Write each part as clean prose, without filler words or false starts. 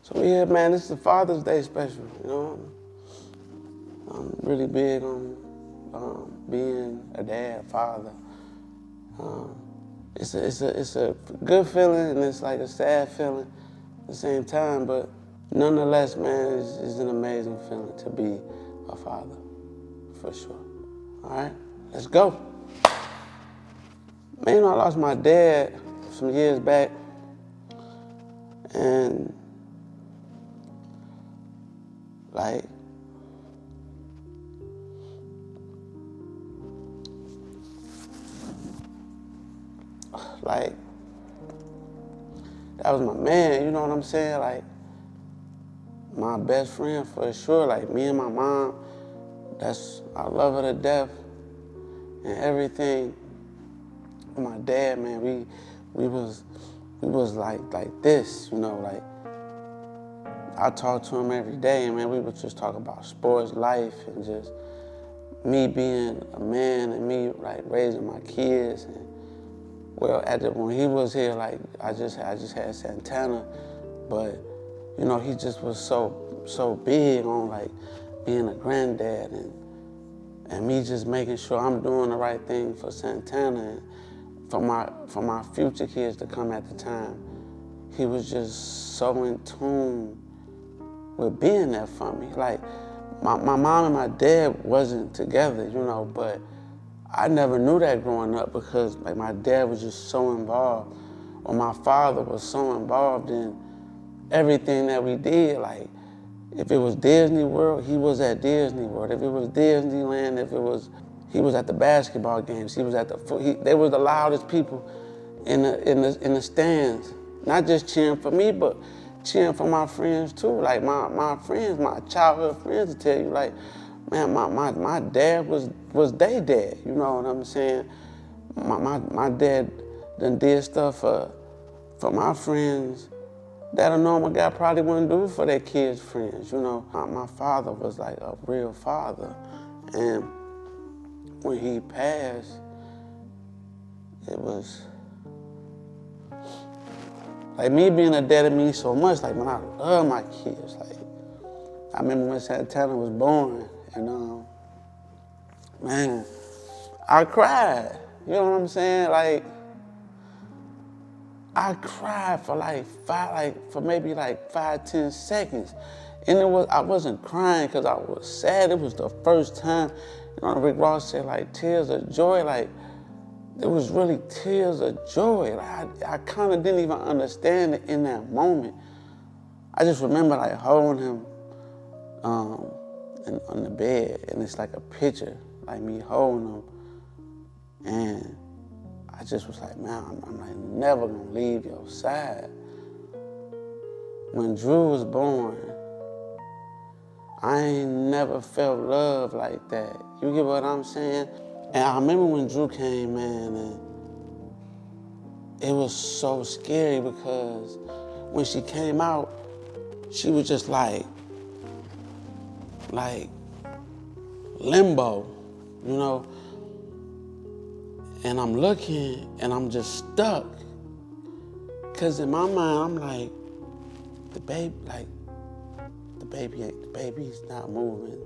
So yeah, man, this is a Father's Day special, you know. I'm really big on being a dad, father. It's a good feeling and it's like a sad feeling at the same time, but nonetheless, man, it's an amazing feeling to be a father, for sure. All right, let's go. Man, you know, I lost my dad some years back, and like, that was my man, you know what I'm saying? Like, my best friend for sure. Like, me and my mom, I love her to death and everything. My dad, man, we was like this, you know, like, I talk to him every day, and man, we would just talk about sports, life, and just me being a man and me like raising my kids. And well, when he was here, like I just had Santana, but you know, he just was so big on like being a granddad and me just making sure I'm doing the right thing for Santana and for my future kids to come at the time. He was just so in tune with being there for me. Like, my mom and my dad wasn't together, you know, but I never knew that growing up because like my dad was just so involved, or my father was so involved in everything that we did. Like, if it was Disney World, he was at Disney World. If it was Disneyland, he was at the basketball games. He was at they were the loudest people in the stands, not just cheering for me, but cheering for my friends too. Like my friends, my childhood friends, to tell you, like, man, my dad was their dad. You know what I'm saying? My dad done did stuff for my friends that a normal guy probably wouldn't do for their kids' friends. You know, my father was like a real father, and when he passed, it was like me being a dad means so much. Like, man, I love my kids. Like, I remember when Santana was born, and man, I cried. You know what I'm saying? Like, I cried for maybe 5-10 seconds. And I wasn't crying because I was sad. It was the first time, you know, Rick Ross said, like, tears of joy. Like, it was really tears of joy. Like, I kind of didn't even understand it in that moment. I just remember, like, holding him on the bed, and it's like a picture, like me holding him. And I just was like, man, I'm like never gonna leave your side. When Drew was born, I ain't never felt love like that. You get what I'm saying? And I remember when Drew came, man, and it was so scary because when she came out, she was just like limbo, you know? And I'm looking and I'm just stuck. Cause in my mind, I'm like, the baby's not moving.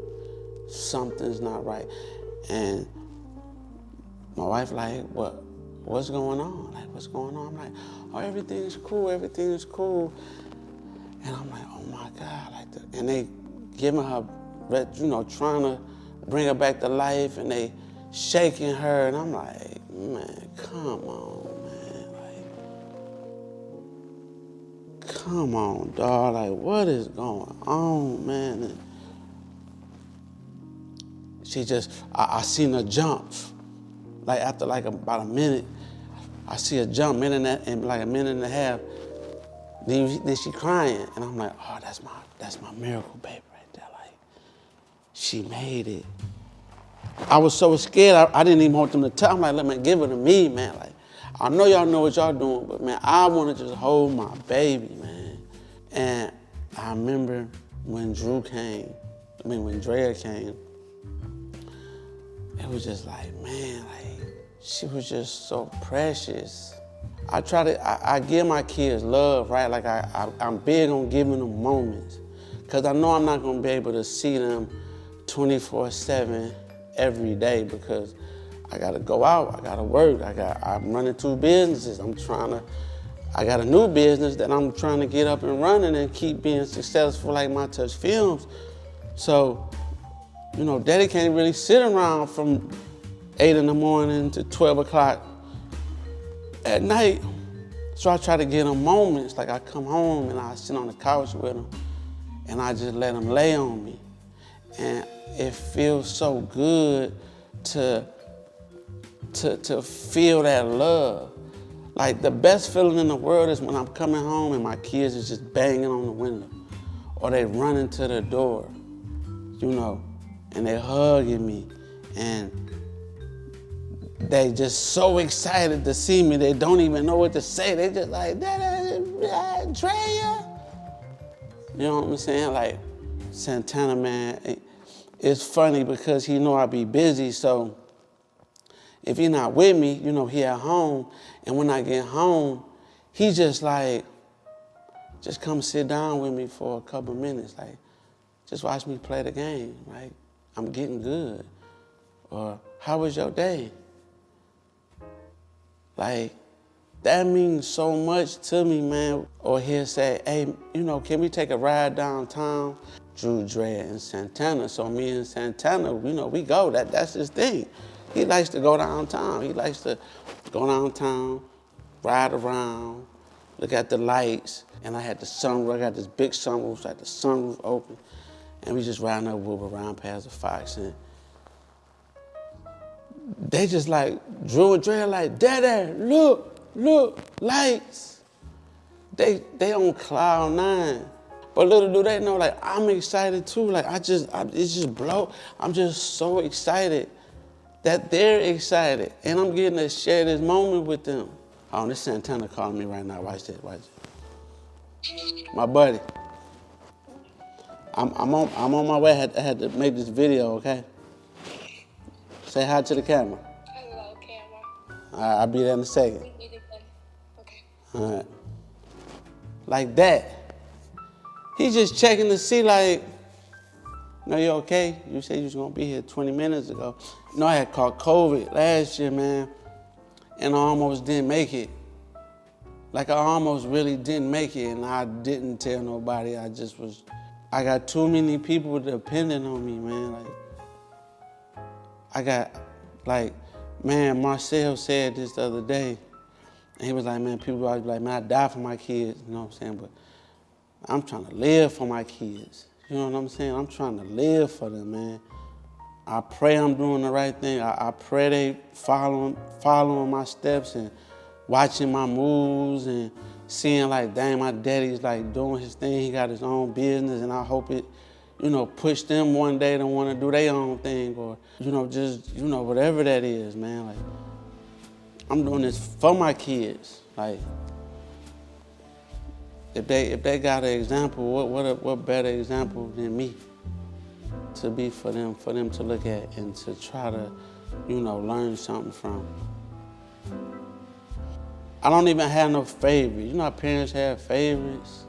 Something's not right. And my wife like, what's going on? Like, what's going on? I'm like, oh, everything is cool. And I'm like, oh my God, and they giving her, you know, trying to bring her back to life, and they shaking her, and I'm like, man, come on, man, like, come on, dog, like, what is going on, man? And she just, I seen her jump, like after like about a minute, I see her jump, and like a minute and a half, then she crying, and I'm like, oh, that's my miracle baby right there, like, she made it. I was so scared, I didn't even want them to tell. I'm like, let me give it to me, man. Like, I know y'all know what y'all doing, but man, I want to just hold my baby, man. And I remember when when Drea came, it was just like, man, like, she was just so precious. I give my kids love, right? Like I'm big on giving them moments. Cause I know I'm not gonna be able to see them 24/7 every day because I gotta go out, I gotta work, I'm running 2 businesses. I got a new business that I'm trying to get up and running and keep being successful like My Touch Films. So, you know, Daddy can't really sit around from 8 in the morning to 12 o'clock at night. So I try to give him moments, like I come home and I sit on the couch with him and I just let him lay on me. And it feels so good to feel that love. Like the best feeling in the world is when I'm coming home and my kids is just banging on the window or they running to the door, you know, and they hugging me and they just so excited to see me. They don't even know what to say. They just like, Drea. You know what I'm saying? Like Santana, man, it's funny because he know I be busy, so if he not with me, you know, he at home, and when I get home, he just like, just come sit down with me for a couple minutes, like, just watch me play the game, right? I'm getting good. Or, how was your day? Like, that means so much to me, man. Or he'll say, hey, you know, can we take a ride downtown? Drew, Drea, and Santana. So me and Santana, you know, we go. That's his thing. He likes to go downtown. He likes to go downtown, ride around, look at the lights. And I had the sunroof. I got this big sunroof, so I had the sunroof open. And we just riding up Wilbur around past the Fox. And they just like, Drew and Drea like, Daddy, look, lights. They on cloud 9. But little do they know, like, I'm excited too. Like, it's just blow. I'm just so excited that they're excited. And I'm getting to share this moment with them. Oh, this Santana calling me right now. Watch this. My buddy. I'm on my way. I had to make this video, okay? Say hi to the camera. Hello, camera. All right, I'll be there in a second. Okay. All right. Like that. He just checking to see, like, no, you okay? You said you was gonna be here 20 minutes ago. No, I had caught COVID last year, man, and I almost didn't make it. Like, I almost really didn't make it, and I didn't tell nobody. I got too many people depending on me, man. Man, Marcel said this the other day, and he was like, man, people always be like, man, I die for my kids, you know what I'm saying? But I'm trying to live for my kids. You know what I'm saying? I'm trying to live for them, man. I pray I'm doing the right thing. I pray they following my steps and watching my moves and seeing like, dang, my daddy's like doing his thing. He got his own business, and I hope it, you know, push them one day to want to do their own thing, or, you know, just, you know, whatever that is, man. Like, I'm doing this for my kids. Like, if they got an example, what better example than me to be for them to look at and to try to, you know, learn something from. I don't even have no favorites. You know how parents have favorites?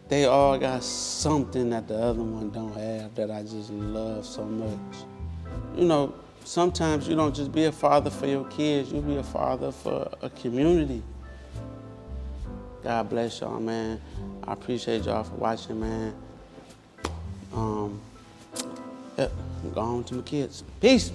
They all got something that the other one don't have that I just love so much. You know, sometimes you don't just be a father for your kids, you be a father for a community. God bless y'all, man. I appreciate y'all for watching, man. Yep, I'm going to my kids. Peace.